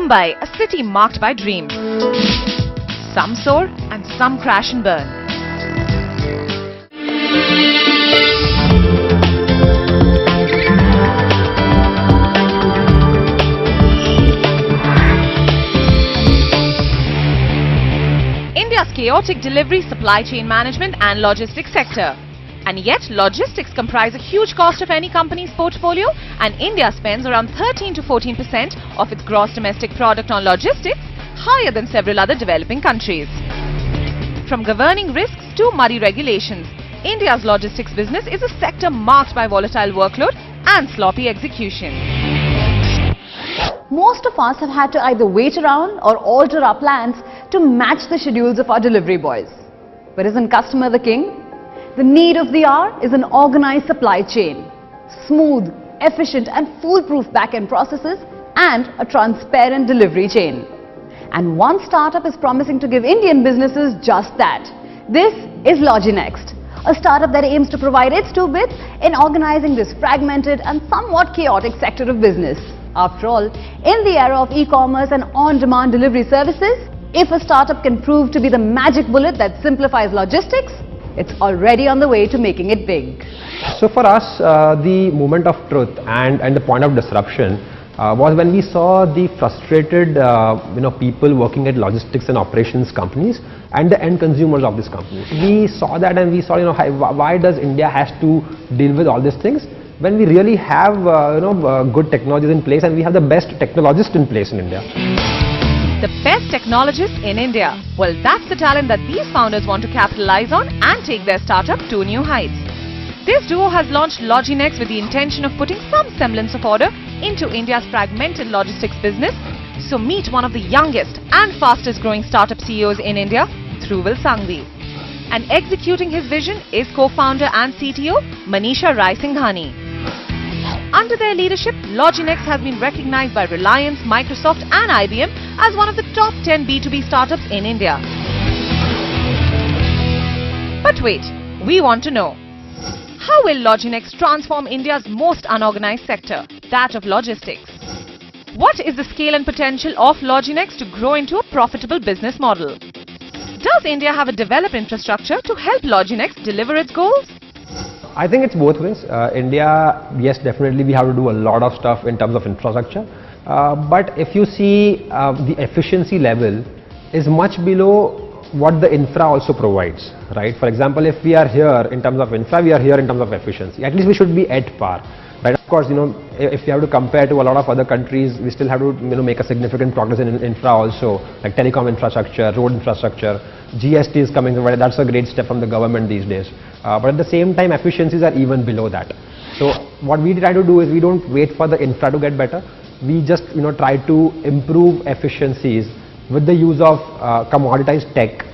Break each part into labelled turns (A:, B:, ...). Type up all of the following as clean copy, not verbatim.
A: Mumbai, a city marked by dreams. Some soar and some crash and burn. India's chaotic delivery, supply chain management and logistics sector. And yet, logistics comprise a huge cost of any company's portfolio, and India spends around 13 to 14% of its gross domestic product on logistics, higher than several other developing countries. From governing risks to muddy regulations, India's logistics business is a sector marked by volatile workload and sloppy execution.
B: Most of us have had to either wait around or alter our plans to match the schedules of our delivery boys. But isn't customer the king? The need of the hour is an organized supply chain, smooth, efficient and foolproof back-end processes and a transparent delivery chain. And one startup is promising to give Indian businesses just that. This is Loginext, a startup that aims to provide its 2 bits in organizing this fragmented and somewhat chaotic sector of business. After all, in the era of e-commerce and on-demand delivery services, if a startup can prove to be the magic bullet that simplifies logistics, it's already on the way to making it big.
C: So for us, the moment of truth and the point of disruption was when we saw the frustrated people working at logistics and operations companies and the end consumers of these companies. We saw that and we saw, why does India has to deal with all these things when we really have good technologies in place and we have the best technologists in place in India.
A: The best technologists in India. Well, that's the talent that these founders want to capitalize on and take their startup to new heights. This duo has launched Loginext with the intention of putting some semblance of order into India's fragmented logistics business. So meet one of the youngest and fastest growing startup CEOs in India, Dhruvil Sanghvi. And executing his vision is co-founder and CTO Manisha Rai Singhani. Under their leadership, Loginext has been recognized by Reliance, Microsoft and IBM as one of the top 10 B2B startups in India. But wait, we want to know, how will Loginext transform India's most unorganized sector, that of logistics? What is the scale and potential of Loginext to grow into a profitable business model? Does India have a developed infrastructure to help Loginext deliver its goals?
C: I think it's both ways. India, yes, definitely we have to do a lot of stuff in terms of infrastructure. But if you see the efficiency level is much below what the infra also provides, right? For example, if we are here in terms of infra, we are here in terms of efficiency. At least we should be at par, right? Of course, if you have to compare to a lot of other countries, we still have to make a significant progress in infra also, like telecom infrastructure, road infrastructure. GST is coming, that's a great step from the government these days. But at the same time, efficiencies are even below that. So what we try to do is we don't wait for the infra to get better. We just try to improve efficiencies with the use of commoditized tech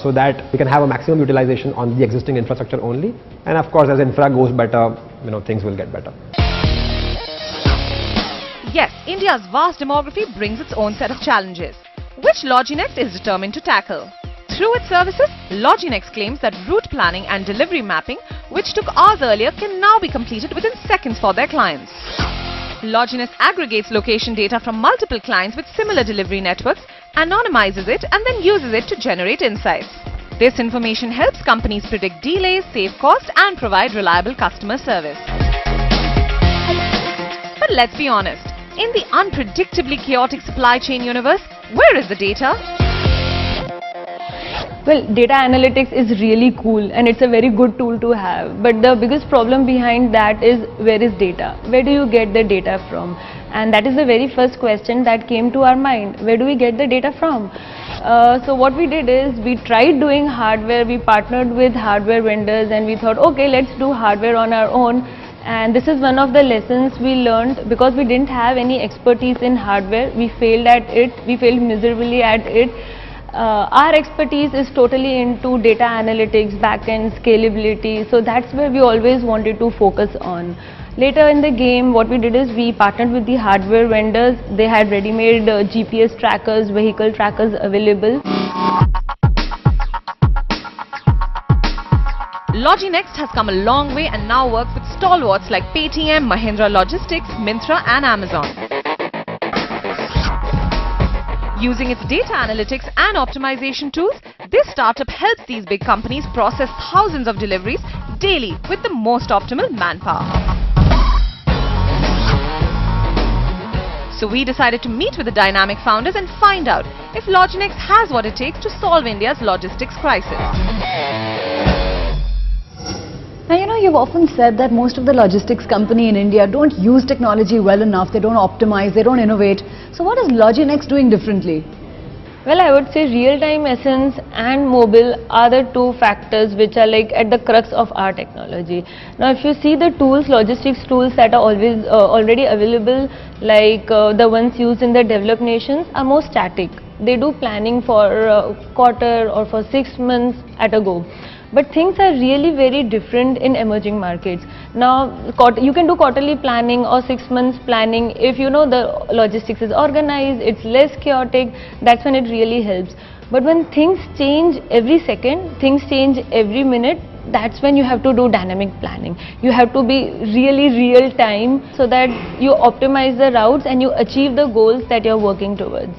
C: so that we can have a maximum utilization on the existing infrastructure only. And of course, as infra goes better, things will get better.
A: Yes, India's vast demography brings its own set of challenges, which Loginext is determined to tackle. Through its services, Loginext claims that route planning and delivery mapping, which took hours earlier, can now be completed within seconds for their clients. Loginext aggregates location data from multiple clients with similar delivery networks, anonymizes it and then uses it to generate insights. This information helps companies predict delays, save cost and provide reliable customer service. But let's be honest, in the unpredictably chaotic supply chain universe, where is the data?
D: Well, data analytics is really cool and it's a very good tool to have. But the biggest problem behind that is, where is data? Where do you get the data from? And that is the very first question that came to our mind. Where do we get the data from? So what we did is, we tried doing hardware, we partnered with hardware vendors and we thought, okay, let's do hardware on our own. And this is one of the lessons we learned, because we didn't have any expertise in hardware. We failed at it, we failed miserably at it. Our expertise is totally into data analytics, backend scalability, so that's where we always wanted to focus on. Later in the game, what we did is we partnered with the hardware vendors. They had ready-made GPS trackers, vehicle trackers available.
A: Loginext has come a long way and now works with stalwarts like Paytm, Mahindra Logistics, Myntra and Amazon. Using its data analytics and optimization tools, this startup helps these big companies process thousands of deliveries daily with the most optimal manpower. So we decided to meet with the dynamic founders and find out if Loginex has what it takes to solve India's logistics crisis.
B: Now, you've often said that most of the logistics company in India don't use technology well enough, they don't optimize, they don't innovate. So what is Loginex doing differently?
D: Well, I would say real-time essence and mobile are the two factors which are like at the crux of our technology. Now, if you see the tools, logistics tools that are always already available, like the ones used in the developed nations, are more static. They do planning for a quarter or for 6 months at a go. But things are really very different in emerging markets. Now, you can do quarterly planning or 6 months planning. If you know the logistics is organized, it's less chaotic, that's when it really helps. But when things change every second, things change every minute, that's when you have to do dynamic planning. You have to be really real time so that you optimize the routes and you achieve the goals that you're working towards.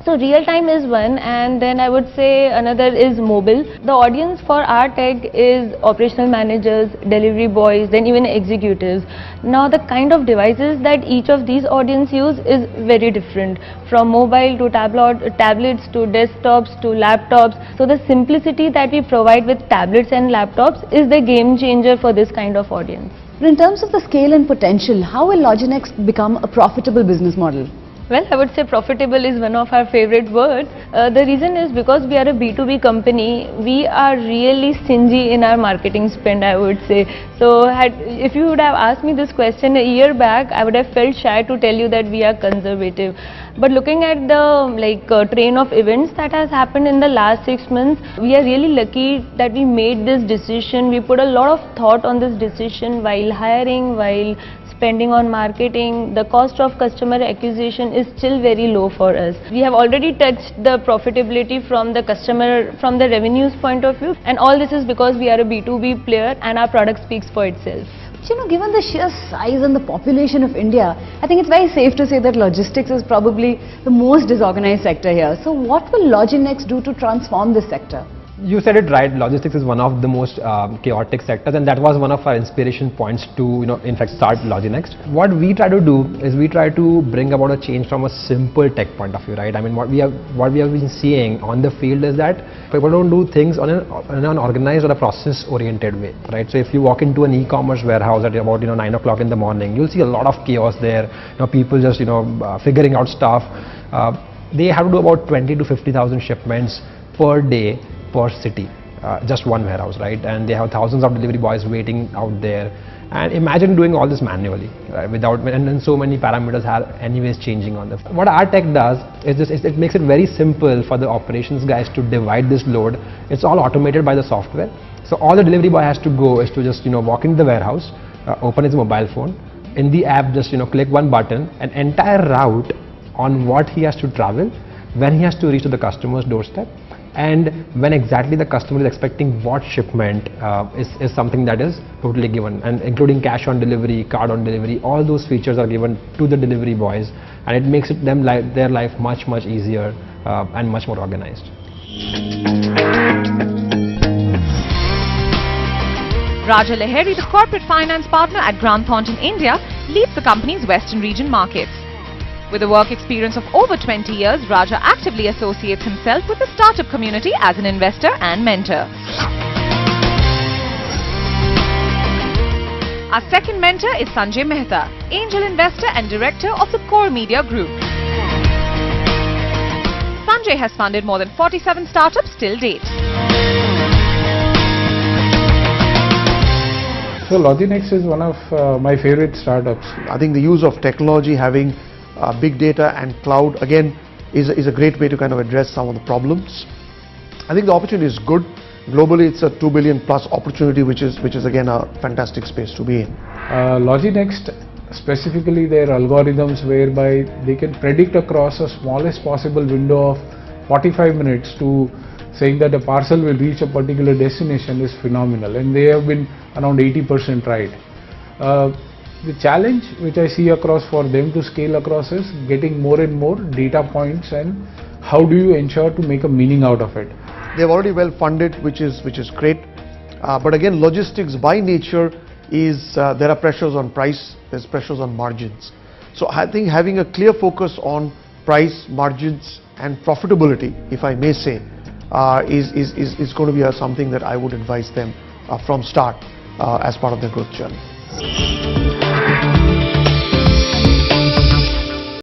D: So real time is one, and then I would say another is mobile. The audience for our tech is operational managers, delivery boys, then even executives. Now the kind of devices that each of these audience use is very different, from mobile to tablets to desktops to laptops. So the simplicity that we provide with tablets and laptops is the game changer for this kind of audience.
B: But in terms of the scale and potential, how will Loginex become a profitable business model?
D: Well, I would say profitable is one of our favorite words. The reason is because we are a B2B company, we are really stingy in our marketing spend, I would say. So if you would have asked me this question a year back, I would have felt shy to tell you that we are conservative. But looking at the train of events that has happened in the last 6 months, we are really lucky that we made this decision. We put a lot of thought on this decision while hiring, while spending on marketing. The cost of customer acquisition is still very low for us. We have already touched the profitability from the revenues point of view, and all this is because we are a B2B player and our product speaks for itself.
B: Given the sheer size and the population of India, I think it's very safe to say that logistics is probably the most disorganized sector here. So what will Loginex do to transform this sector?
C: You said it right, logistics is one of the most chaotic sectors, and that was one of our inspiration points to, in fact, start Loginex. What we try to do is we try to bring about a change from a simple tech point of view, right? I mean, what we have been seeing on the field is that people don't do things on an organized or a process-oriented way, right? So if you walk into an e-commerce warehouse at about 9 o'clock in the morning, you'll see a lot of chaos there. People just figuring out stuff. They have to do about 20 to 50,000 shipments per day per city, just one warehouse, right? And they have thousands of delivery boys waiting out there. And imagine doing all this manually, right? And then so many parameters are anyways changing on the. What our tech does is it makes it very simple for the operations guys to divide this load. It's all automated by the software. So all the delivery boy has to go is to just walk into the warehouse, open his mobile phone, in the app just click one button, an entire route on what he has to travel, when he has to reach to the customer's doorstep, and when exactly the customer is expecting what shipment is something that is totally given, and including cash on delivery, card on delivery, all those features are given to the delivery boys, and it makes their life much easier and much more organized.
A: Raja Lahiri, the corporate finance partner at Grant Thornton India, leads the company's Western region markets. With a work experience of over 20 years, Raja actively associates himself with the startup community as an investor and mentor. Our second mentor is Sanjay Mehta, angel investor and director of the Core Media Group. Sanjay has funded more than 47 startups till date.
E: So Loginex is one of my favorite startups.
F: I think the use of technology, having big data and cloud again is a great way to kind of address some of the problems. I think the opportunity is good. Globally it's a 2 billion plus opportunity, which is again a fantastic space to be in.
E: Loginex, specifically their algorithms whereby they can predict across a smallest possible window of 45 minutes to saying that a parcel will reach a particular destination is phenomenal, and they have been around 80% right. The challenge which I see across for them to scale across is getting more and more data points, and how do you ensure to make a meaning out of it.
F: They're already well funded, which is great. But again, logistics by nature is there are pressures on price, there's pressures on margins. So I think having a clear focus on price, margins and profitability, if I may say, is going to be something that I would advise them from start as part of their growth journey.